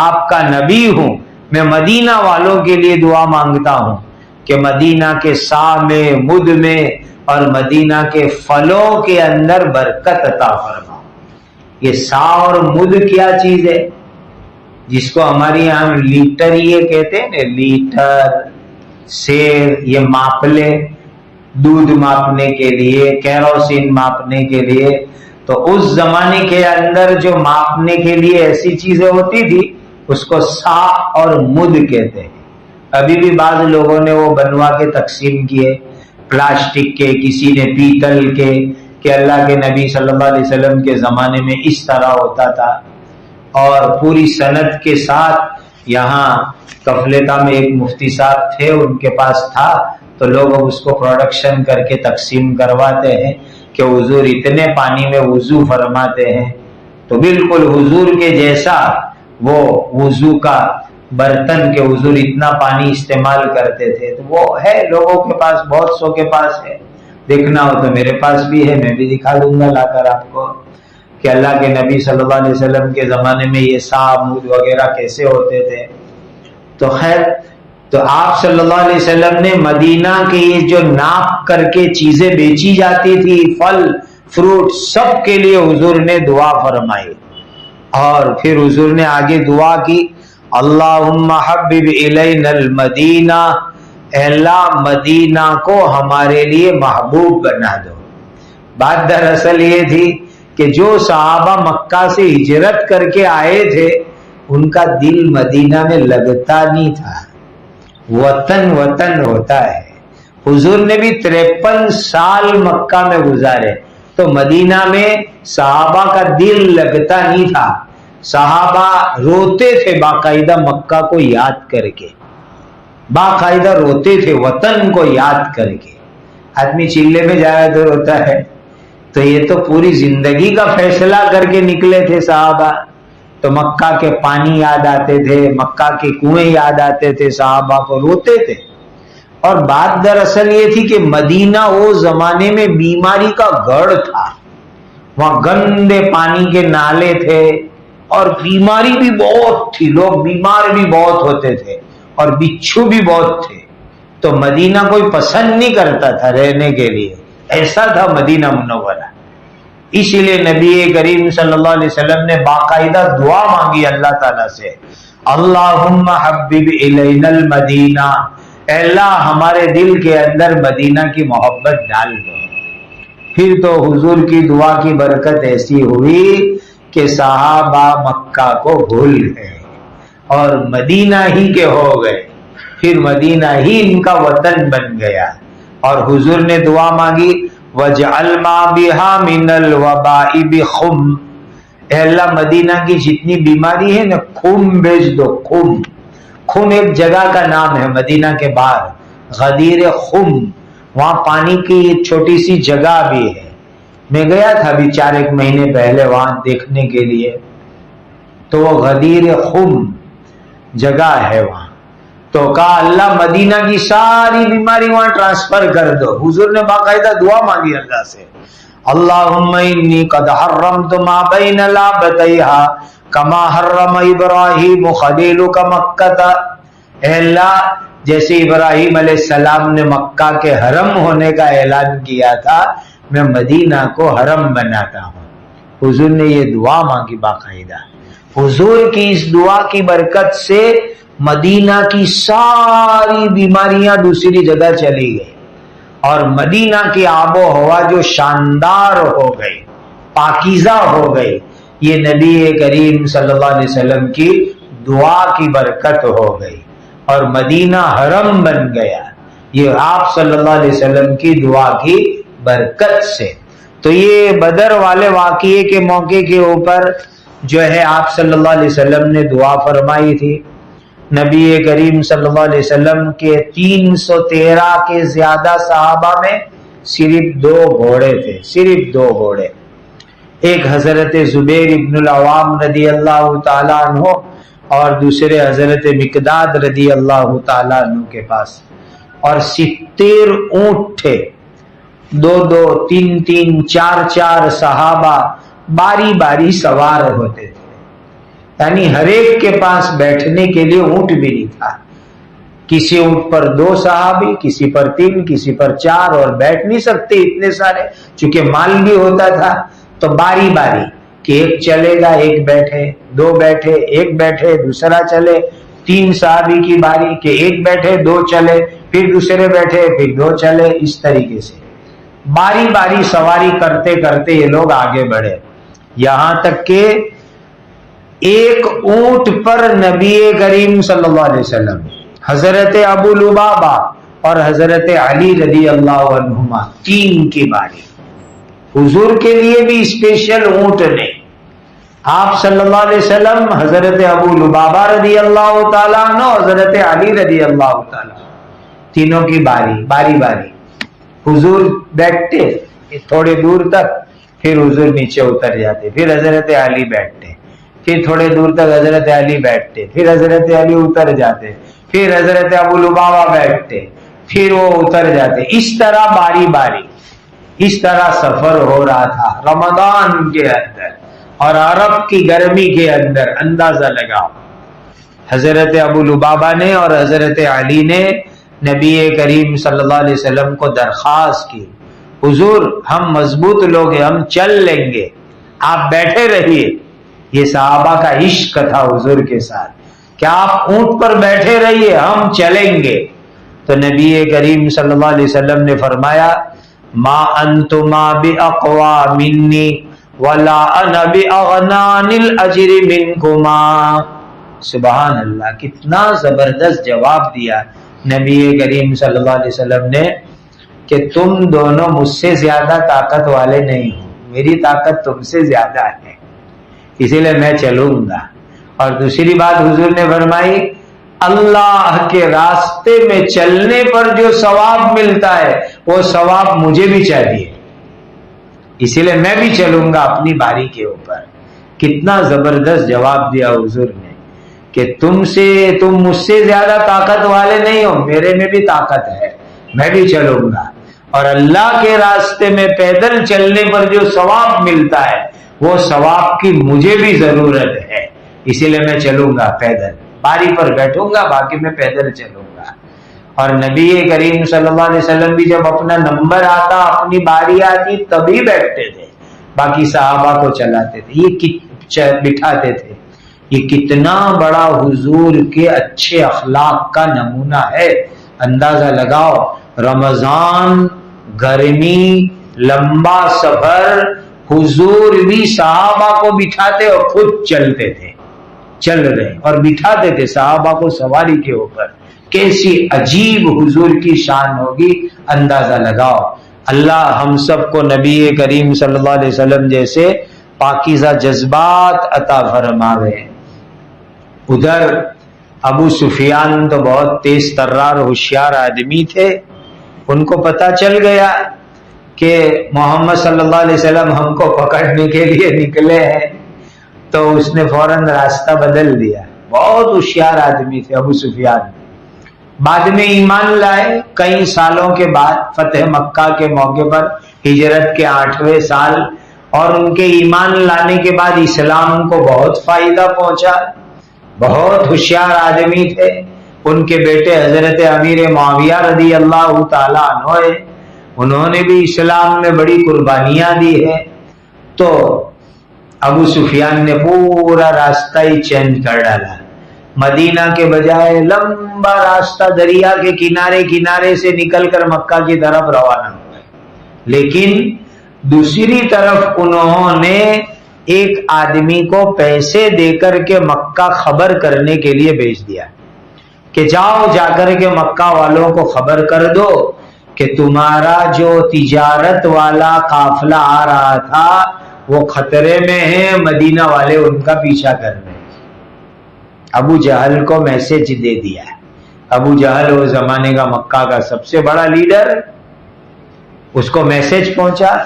آپ کا نبی ہوں، میں مدینہ والوں کے لیے دعا مانگتا ہوں کہ مدینہ کے سا میں، مد میں، اور مدینہ کے پھلوں کے اندر برکت عطا فرما۔ یہ سا اور مد کیا چیز ہے؟ جس کو ہمارے یہاں لیٹر یہ کہتے ہیں نا، لیٹر، سیر، یہ ماپ لے، دودھ ماپنے کے لیے، کیروسین ماپنے کے لیے۔ تو اس زمانے کے اندر جو ماپنے کے لیے ایسی چیزیں ہوتی تھی اس کو سا اور مد کہتے ہیں۔ ابھی بھی بعض لوگوں نے وہ بنوا کے تقسیم کیے، پلاسٹک کے، کسی نے پیتل کے، کہ اللہ کے نبی صلی اللہ علیہ وسلم کے زمانے میں اس طرح ہوتا تھا، اور پوری سند کے ساتھ یہاں کفلتا میں ایک مفتی صاحب تھے، ان کے پاس تھا، تو لوگ اب اس کو پروڈکشن کر کے تقسیم کرواتے ہیں کہ حضور اتنے پانی میں وضو فرماتے ہیں، تو بالکل حضور کے جیسا وہ وضو کا برتن کے حضور اتنا پانی استعمال کرتے تھے۔ تو وہ ہے لوگوں کے پاس، بہت سو کے پاس ہے، دیکھنا ہو تو میرے پاس بھی ہے، میں بھی دکھا دوں گا لا کر آپ کو کہ اللہ کے نبی صلی اللہ علیہ وسلم کے زمانے میں یہ سا مود وغیرہ کیسے ہوتے تھے۔ تو خیر، تو آپ صلی اللہ علیہ وسلم نے مدینہ کے یہ جو ناپ کر کے چیزیں بیچی جاتی تھی، پھل فروٹ، سب کے لیے حضور نے دعا فرمائی، اور پھر حضور نے آگے دعا کی، اللہم حبب الینا المدینہ، اے اللہ مدینہ کو ہمارے لیے محبوب بنا دو۔ بات دراصل یہ تھی کہ جو صحابہ مکہ سے ہجرت کر کے آئے تھے ان کا دل مدینہ میں لگتا نہیں تھا، وطن وطن ہوتا ہے۔ حضور نے بھی 53 سال مکہ میں گزارے، تو مدینہ میں صحابہ کا دل لگتا نہیں تھا، صحابہ روتے تھے باقاعدہ مکہ کو یاد کر کے، باقاعدہ روتے تھے وطن کو یاد کر کے۔ آدمی چلے میں جائے تو روتا ہے، تو یہ تو پوری زندگی کا فیصلہ کر کے نکلے تھے صحابہ، تو مکہ کے پانی یاد آتے تھے، مکہ کے کنویں یاد آتے تھے، صحابہ کو روتے تھے۔ اور بات دراصل یہ تھی کہ مدینہ وہ زمانے میں بیماری کا گڑھ تھا، وہاں گندے پانی کے نالے تھے، اور بیماری بھی بہت تھی، لوگ بیمار بھی بہت ہوتے تھے، اور بچھو بھی بہت تھے، تو مدینہ کوئی پسند نہیں کرتا تھا رہنے کے لیے، ایسا تھا مدینہ منورہ۔ اس لیے نبی کریم صلی اللہ علیہ وسلم نے باقاعدہ دعا مانگی اللہ تعالیٰ سے، اللہم حبب الینا المدینہ، اے اللہ ہمارے دل کے اندر مدینہ کی محبت ڈال دو۔ پھر تو حضور کی دعا کی برکت ایسی ہوئی کہ صحابہ مکہ کو بھول گئے اور مدینہ ہی کے ہو گئے، پھر مدینہ ہی ان کا وطن بن گیا۔ اور حضور نے دعا مانگی وَجْعَلْ مَا بِهَا مِنَ الْوَبَاءِ بِخُمْ، اے اللہ مدینہ کی جتنی بیماری ہے نا خم بیچ دو۔ خم ایک جگہ کا نام ہے مدینہ کے باہر، غدیر خم، وہاں پانی کی ایک چھوٹی سی جگہ بھی ہے، میں گیا تھا ابھی 4-1 مہینے پہلے وہاں دیکھنے کے لیے، تو وہ غدیر خم جگہ ہے وہاں۔ تو کہا اللہ مدینہ کی ساری بیماری وہاں ٹرانسفر کر دو۔ حضور نے باقاعدہ دعا مانگی اللہ سے، اللہم انی قد حرمت ما بین لابتیہا کما حرم ابراہیم خلیلک مکہ، اے اللہ جیسے ابراہیم علیہ السلام نے مکہ کے حرم ہونے کا اعلان کیا تھا، میں مدینہ کو حرم بناتا ہوں۔ حضور نے یہ دعا مانگی باقاعدہ۔ حضور کی اس دعا کی برکت سے مدینہ کی ساری بیماریاں دوسری جگہ چلی گئی، اور مدینہ کی آب و ہوا جو شاندار ہو گئی، پاکیزہ ہو گئی، یہ نبی کریم صلی اللہ علیہ وسلم کی دعا کی برکت ہو گئی، اور مدینہ حرم بن گیا، یہ آپ صلی اللہ علیہ وسلم کی دعا کی برکت سے۔ تو یہ بدر والے واقعے کے موقع کے اوپر جو ہے آپ صلی اللہ علیہ وسلم نے دعا فرمائی تھی۔ نبی کریم صلی اللہ علیہ وسلم کے 313 کے زیادہ صحابہ میں صرف 2 گھوڑے تھے، صرف 2 گھوڑے، ایک حضرت زبیر ابن العوام رضی اللہ تعالیٰ عنہ اور دوسرے حضرت مقداد رضی اللہ تعالیٰ عنہ کے پاس، اور 70 اونٹ تھے، 2-2 3-3 4-4 صحابہ باری باری سوار ہوتے تھے، یعنی ہر ایک کے پاس بیٹھنے کے لیے اونٹ بھی نہیں تھا، کسی اونٹ پر 2 صحابی، کسی پر 3، کسی پر 4، اور بیٹھ نہیں سکتے اتنے سارے، چونکہ مال بھی ہوتا تھا، تو باری باری کہ ایک چلے گا ایک بیٹھے، 2 بیٹھے ایک بیٹھے دوسرا چلے، 3 صحابی کی باری کہ ایک بیٹھے 2 چلے، پھر دوسرے بیٹھے پھر 2 چلے، اس طریقے سے باری باری سواری کرتے کرتے یہ لوگ آگے بڑھے، یہاں تک کہ ایک اونٹ پر نبی کریم صلی اللہ علیہ وسلم، حضرت ابو لبابہ اور حضرت علی رضی اللہ عنہما 3 کی باری، حضور کے لیے بھی اسپیشل اونٹ نے، آپ صلی اللہ علیہ وسلم، حضرت ابو لبابہ رضی اللہ تعالیٰ عنہ، حضرت علی رضی اللہ تعالیٰ، تینوں کی باری باری باری، حضور بیٹھتے تھوڑے دور تک، پھر حضور نیچے اتر جاتے، پھر حضرت علی بیٹھتے، پھر تھوڑے دور تک حضرت علی بیٹھتے، پھر حضرت علی اتر جاتے، پھر حضرت ابو لبابہ بیٹھتے، پھر وہ اتر جاتے، اس طرح باری باری، اس طرح سفر ہو رہا تھا رمضان کے اندر اور عرب کی گرمی کے اندر۔ اندازہ لگاؤ، حضرت ابو لبابہ نے اور حضرت علی نے نبی کریم صلی اللہ علیہ وسلم کو درخواست کی، حضور ہم مضبوط لوگ ہیں، ہم چل لیں گے، آپ بیٹھے رہیے۔ یہ صحابہ کا عشق تھا حضور کے ساتھ کہ آپ اونٹ پر بیٹھے رہیے، ہم چلیں گے۔ تو نبی کریم صلی اللہ علیہ وسلم نے فرمایا ما انتما باقوا منی ولا انا باغنا عن الاجر منکما۔ سبحان اللہ، کتنا زبردست جواب دیا نبی کریم صلی اللہ علیہ وسلم نے کہ تم دونوں مجھ سے زیادہ طاقت والے نہیں ہو، میری طاقت تم سے زیادہ ہے، اسی لیے میں چلوں گا۔ اور دوسری بات حضور نے فرمائی اللہ کے راستے میں چلنے پر جو ثواب ملتا ہے وہ ثواب مجھے بھی چاہیے، اسی لیے میں بھی چلوں گا اپنی باری کے اوپر۔ کتنا زبردست جواب دیا حضور نے کہ تم مجھ سے زیادہ طاقت والے نہیں ہو، میرے میں بھی طاقت ہے، میں بھی چلوں گا، اور اللہ کے راستے میں پیدل چلنے پر جو ثواب ملتا ہے وہ ثواب کی مجھے بھی ضرورت ہے، اسی لیے میں چلوں گا پیدل، باری پر بیٹھوں گا، باقی میں پیدل چلوں گا۔ اور نبی کریم صلی اللہ علیہ وسلم بھی جب اپنا نمبر آتا، اپنی باری آتی، تبھی بیٹھتے تھے، باقی صحابہ کو چلاتے تھے، یہ بٹھاتے تھے۔ یہ کتنا بڑا حضور کے اچھے اخلاق کا نمونہ ہے، اندازہ لگاؤ۔ رمضان، گرمی، لمبا سفر، حضور بھی صحابہ کو بٹھاتے اور خود چلتے تھے، چل رہے اور بٹھاتے تھے صحابہ کو سواری کے اوپر۔ کیسی عجیب حضور کی شان ہوگی، اندازہ لگاؤ۔ اللہ ہم سب کو نبی کریم صلی اللہ علیہ وسلم جیسے پاکیزہ جذبات عطا فرماوے۔ ادھر ابو سفیان تو بہت تیز ترار ہوشیار آدمی تھے، ان کو پتا چل گیا کہ محمد صلی اللہ علیہ وسلم ہم کو پکڑنے کے لیے نکلے ہیں، تو اس نے فوراً راستہ بدل دیا۔ بہت ہوشیار آدمی تھے ابو سفیان۔ بعد میں ایمان لائے، کئی سالوں کے بعد فتح مکہ کے موقع پر، ہجرت کے 8ویں سال، اور ان کے ایمان لانے کے بعد اسلام کو بہت فائدہ پہنچا۔ بہت ہوشیار آدمی تھے۔ ان کے بیٹے حضرت امیر معاویہ رضی اللہ تعالیٰ عنہ، انہوں نے بھی اسلام میں بڑی قربانیاں دی ہے۔ تو ابو سفیان نے پورا راستہ ہی چینج کر ڈالا، مدینہ کے بجائے لمبا راستہ دریا کے کنارے کنارے سے نکل کر مکہ کی طرف روانہ ہوئے۔ لیکن دوسری طرف انہوں نے ایک آدمی کو پیسے دے کر کے مکہ خبر کرنے کے لیے بھیج دیا کہ جاؤ، جا کر کے مکہ والوں کو خبر کر دو کہ تمہارا جو تجارت والا قافلہ آ رہا تھا وہ خطرے میں ہے، مدینہ والے ان کا پیچھا کر رہے ہیں۔ ابو جہل کو میسج دے دیا۔ ابو جہل وہ زمانے کا مکہ کا سب سے بڑا لیڈر، اس کو میسج پہنچا۔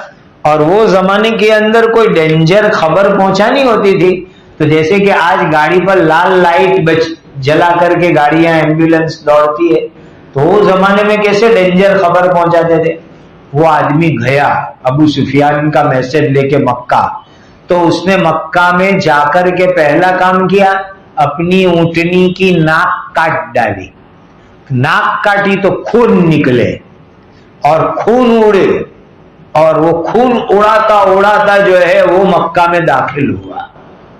اور وہ زمانے کے اندر کوئی ڈینجر خبر پہنچانی ہوتی تھی تو جیسے کہ آج گاڑی پر لال لائٹ جلا کر کے گاڑیاں ایمبولینس دوڑتی ہے، تو وہ زمانے میں کیسے ڈینجر خبر پہنچاتے تھے۔ وہ آدمی گیا ابو سفیان کا میسج لے کے مکہ، تو اس نے مکہ میں جا کر کے پہلا کام کیا، اپنی اونٹنی کی ناک کاٹ ڈالی۔ ناک کاٹی تو خون نکلے اور خون اڑے، اور وہ خون اڑاتا اڑاتا جو ہے وہ مکہ میں داخل ہوا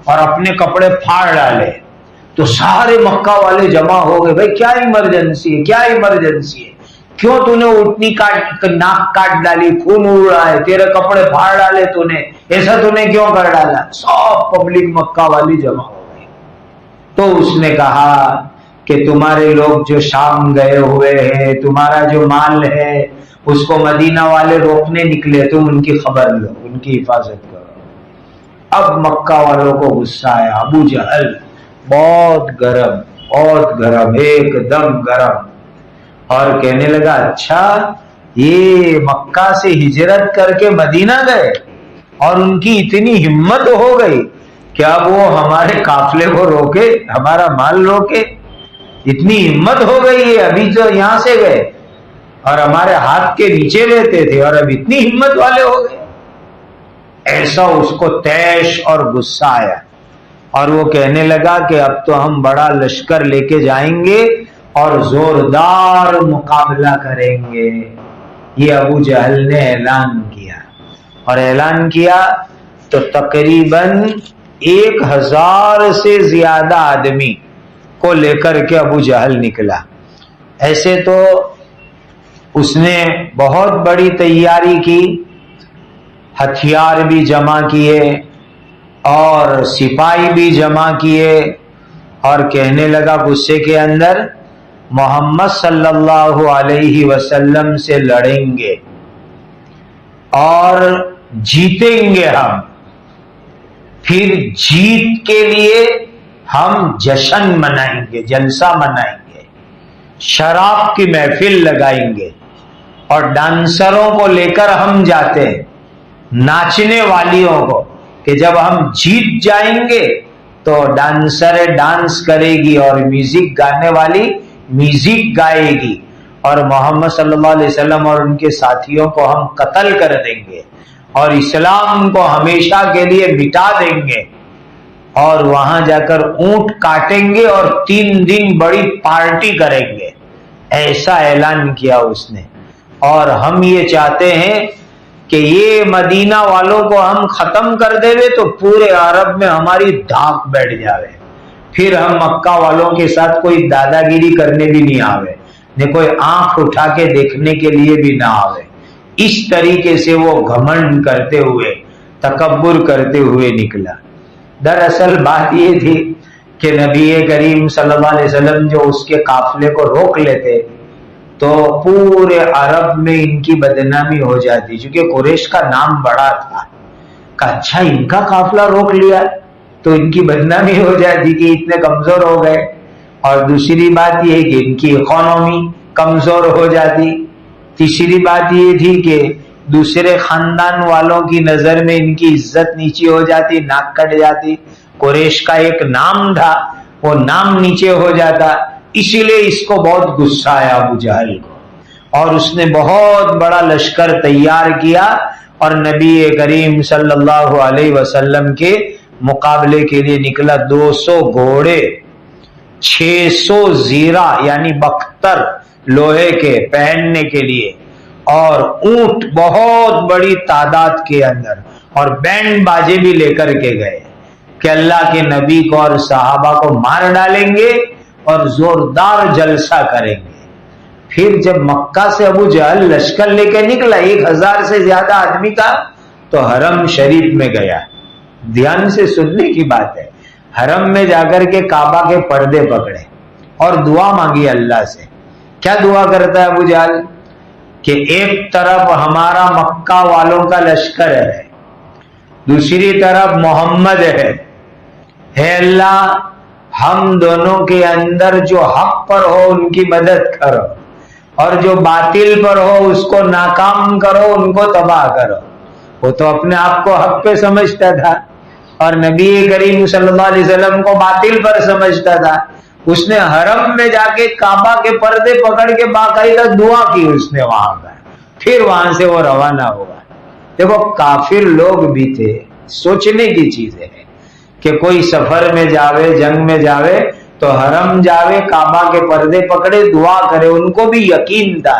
اور اپنے کپڑے پھاڑ ڈالے۔ تو سارے مکہ والے جمع ہو گئے، بھائی کیا ایمرجنسی ہے، کیا ایمرجنسی ہے، کیوں تو نے اٹھنی ناک کاٹ ڈالی، خون اڑ رہا ہے، تیرے کپڑے پھاڑ ڈالے تو نے، ایسا تو نے کیوں کر ڈالا؟ سب پبلک مکہ والی جمع ہو گئی۔ تو اس نے کہا کہ تمہارے لوگ جو شام گئے ہوئے ہیں، تمہارا جو مال ہے اس کو مدینہ والے روکنے نکلے، تم ان کی خبر لو، ان کی حفاظت کرو۔ اب مکہ والوں کو غصہ آیا، ابو جہل بہت گرم، ایک دم گرم، اور کہنے لگا اچھا یہ مکہ سے ہجرت کر کے مدینہ گئے اور ان کی اتنی ہمت ہو گئی کہ اب وہ ہمارے قافلے کو روکے، ہمارا مال روکے، اتنی ہمت ہو گئی ہے، ابھی تو یہاں سے گئے اور ہمارے ہاتھ کے نیچے رہتے تھے اور اب اتنی ہمت والے ہو گئے۔ ایسا اس کو طیش اور غصہ آیا، اور وہ کہنے لگا کہ اب تو ہم بڑا لشکر لے کے جائیں گے اور زوردار مقابلہ کریں گے۔ یہ ابو جہل نے اعلان کیا، اور اعلان کیا تو تقریباً 1000 سے زیادہ آدمی کو لے کر کے ابو جہل نکلا۔ ایسے تو اس نے بہت بڑی تیاری کی، ہتھیار بھی جمع کیے اور سپاہی بھی جمع کیے، اور کہنے لگا غصے کے اندر محمد صلی اللہ علیہ وسلم سے لڑیں گے اور جیتیں گے ہم، پھر جیت کے لیے ہم جشن منائیں گے، جلسہ منائیں گے، شراب کی محفل لگائیں گے، اور ڈانسروں کو لے کر ہم جاتے ہیں، ناچنے والیوں کو، کہ جب ہم جیت جائیں گے تو ڈانسر ڈانس کرے گی اور میوزک گانے والی میوزک گائے گی، اور محمد صلی اللہ علیہ وسلم اور ان کے ساتھیوں کو ہم قتل کر دیں گے اور اسلام کو ہمیشہ کے لیے مٹا دیں گے، اور وہاں جا کر اونٹ کاٹیں گے اور 3 دن بڑی پارٹی کریں گے۔ ایسا اعلان کیا اس نے۔ اور ہم یہ چاہتے ہیں کہ یہ مدینہ والوں کو ہم ختم کر دے تو پورے عرب میں ہماری دھاک بیٹھ جاوے، پھر ہم مکہ والوں کے ساتھ کوئی دادا گیری کرنے بھی نہیں آوے، نہ کوئی آنکھ اٹھا کے دیکھنے کے لیے بھی نہ آوے۔ اس طریقے سے وہ گھمنڈ کرتے ہوئے، تکبر کرتے ہوئے نکلا۔ دراصل بات یہ تھی کہ نبی کریم صلی اللہ علیہ وسلم جو اس کے قافلے کو روک لیتے تو پورے عرب میں ان کی بدنامی ہو جاتی، چونکہ قریش کا نام بڑا تھا۔ کہ اچھا ان کا قافلہ روک لیا تو ان کی بدنامی ہو جاتی کہ اتنے کمزور ہو گئے، اور دوسری بات یہ کہ ان کی اکانومی کمزور ہو جاتی۔ تیسری بات یہ تھی کہ دوسرے خاندان والوں کی نظر میں ان کی عزت نیچے ہو جاتی، ناک کٹ جاتی۔ قریش کا ایک نام تھا، وہ نام نیچے ہو جاتا، اسی لیے اس کو بہت غصہ آیا ابو جہل کو، اور اس نے بہت بڑا لشکر تیار کیا اور نبی کریم صلی اللہ علیہ وسلم کے مقابلے کے لیے نکلا۔ 200 گھوڑے، 600 زیرہ یعنی بختر لوہے کے پہننے کے لیے، اور اونٹ بہت بڑی تعداد کے اندر، اور بینڈ باجے بھی لے کر کے گئے کہ اللہ کے نبی کو اور صحابہ کو مار ڈالیں گے اور زوردار جلسہ کریں گے۔ پھر جب مکہ سے ابو جہل لشکر لے کے نکلا 1000 سے زیادہ آدمی کا، تو حرم شریف میں گیا۔ دھیان سے سننے کی بات ہے، حرم میں جا کر کے کعبہ کے پردے پکڑے اور دعا مانگی اللہ سے۔ کیا دعا کرتا ہے ابو جہل کہ ایک طرف ہمارا مکہ والوں کا لشکر ہے، دوسری طرف محمد ہے، اے اللہ ہم دونوں کے اندر جو حق پر ہو ان کی مدد کرو، اور جو باطل پر ہو اس کو ناکام کرو، ان کو تباہ کرو۔ وہ تو اپنے آپ کو حق پہ سمجھتا تھا اور نبی کریم صلی اللہ علیہ وسلم کو باطل پر سمجھتا تھا۔ اس نے حرم میں جا کے کعبہ کے پردے پکڑ کے باقاعدہ دعا کی، اس نے وہاں پر، پھر وہاں سے وہ روانہ ہوا۔ دیکھو کافر لوگ بھی تھے، سوچنے کی چیزیں ہیں کہ کوئی سفر میں جاوے، جنگ میں جاوے تو حرم جاوے، کعبہ کے پردے پکڑے، دعا کرے۔ ان کو بھی یقین تھا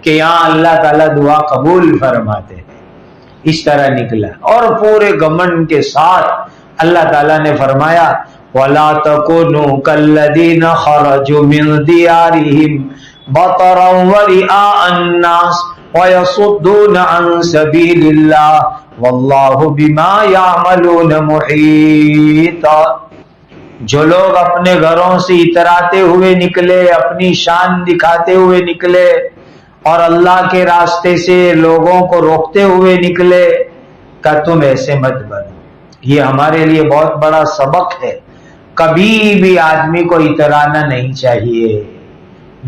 کہ یہاں اللہ تعالیٰ دعا قبول فرماتے ہیں۔ اس طرح نکلا اور پورے گھمنڈ کے ساتھ اللہ تعالیٰ نے فرمایا وَلَا تَكُونُوا كَالَّذِينَ خَرَجُوا مِن دِيَارِهِمْ بَطَرًا وَرِئَاءَ النَّاسِ وَيَصُدُّونَ عَن سَبِيلِ اللَّهِ وَاللَّهُ بِمَا يَعْمَلُونَ مُحِيطٌ۔ جو لوگ اپنے گھروں سے اتراتے ہوئے نکلے، اپنی شان دکھاتے ہوئے نکلے، اور اللہ کے راستے سے لوگوں کو روکتے ہوئے نکلے، کہ تم ایسے مت بنو۔ یہ ہمارے لیے بہت بڑا سبق ہے۔ کبھی بھی آدمی کو اترانا نہیں چاہیے،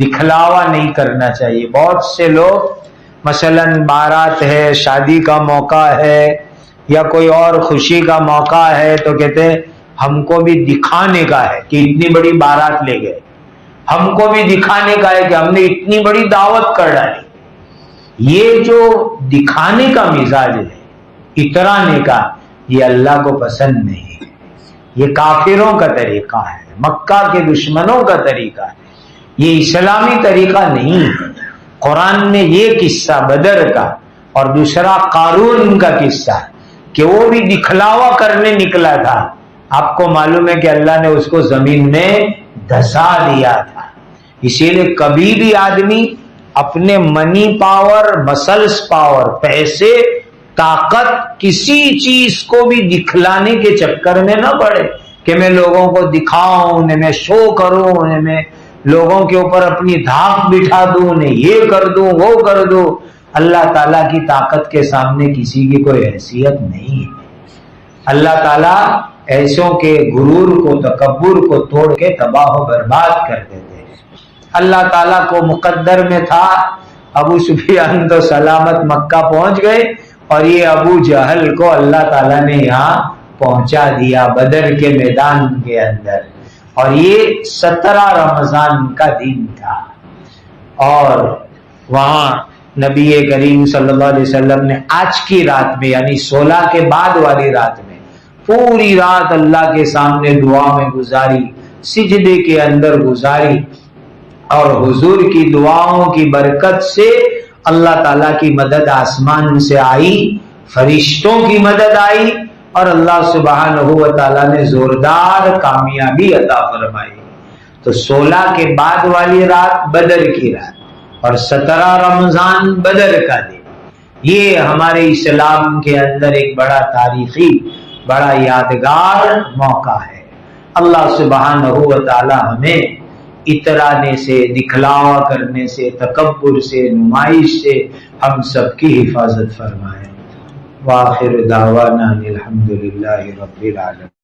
دکھلاوا نہیں کرنا چاہیے۔ بہت سے لوگ مثلا بارات ہے، شادی کا موقع ہے، یا کوئی اور خوشی کا موقع ہے تو کہتے ہیں ہم کو بھی دکھانے کا ہے کہ اتنی بڑی بارات لے گئے، ہم کو بھی دکھانے کا ہے کہ ہم نے اتنی بڑی دعوت کر ڈالی۔ یہ جو دکھانے کا مزاج ہے، اترانے کا، یہ اللہ کو پسند نہیں ہے۔ یہ کافروں کا طریقہ ہے، مکہ کے دشمنوں کا طریقہ ہے، یہ اسلامی طریقہ نہیں ہے۔ قرآن نے یہ قصہ بدر کا اور دوسرا قارون کا قصہ کہ وہ بھی دکھلاوا کرنے نکلا تھا، آپ کو معلوم ہے کہ اللہ نے اس کو زمین میں دھسا دیا تھا۔ اسی لیے کبھی بھی آدمی اپنے منی پاور، مسلس پاور، پیسے، طاقت، کسی چیز کو بھی دکھلانے کے چکر میں نہ پڑے کہ میں لوگوں کو دکھاؤں، انہیں میں شو کروں، انہیں میں لوگوں کے اوپر اپنی دھاک بٹھا دوں، انہیں یہ کر دوں، وہ کر دوں۔ اللہ تعالیٰ کی طاقت کے سامنے کسی کی کوئی حیثیت نہیں ہے۔ اللہ تعالیٰ ایسوں کے غرور کو، تکبر کو توڑ کے تباہ و برباد کر دیتے ہیں۔ اللہ تعالیٰ کو مقدر میں تھا ابو سفیان تو سلامت مکہ پہنچ گئے، اور یہ ابو جہل کو اللہ تعالیٰ نے یہاں پہنچا دیا بدر کے میدان کے اندر۔ اور یہ 17 رمضان کا دن تھا، اور وہاں نبی کریم صلی اللہ علیہ وسلم نے آج کی رات میں یعنی 16 کے بعد والی رات میں پوری رات اللہ کے سامنے دعا میں گزاری، سجدے کے اندر گزاری، اور حضور کی دعاؤں کی برکت سے اللہ تعالیٰ کی مدد آسمان سے آئی، فرشتوں کی مدد آئی، اور اللہ سبحانہ و تعالیٰ نے زوردار کامیابی عطا فرمائی۔ تو 16 کے بعد والی رات بدر کی رات اور 17 رمضان بدر کا دن، یہ ہمارے اسلام کے اندر ایک بڑا تاریخی، بڑا یادگار موقع ہے۔ اللہ سبحانہ و تعالیٰ ہمیں اترانے سے، دکھلاوا کرنے سے، تکبر سے، نمائش سے ہم سب کی حفاظت فرمائے۔ وآخر دعوانا الحمدللہ رب العالمین۔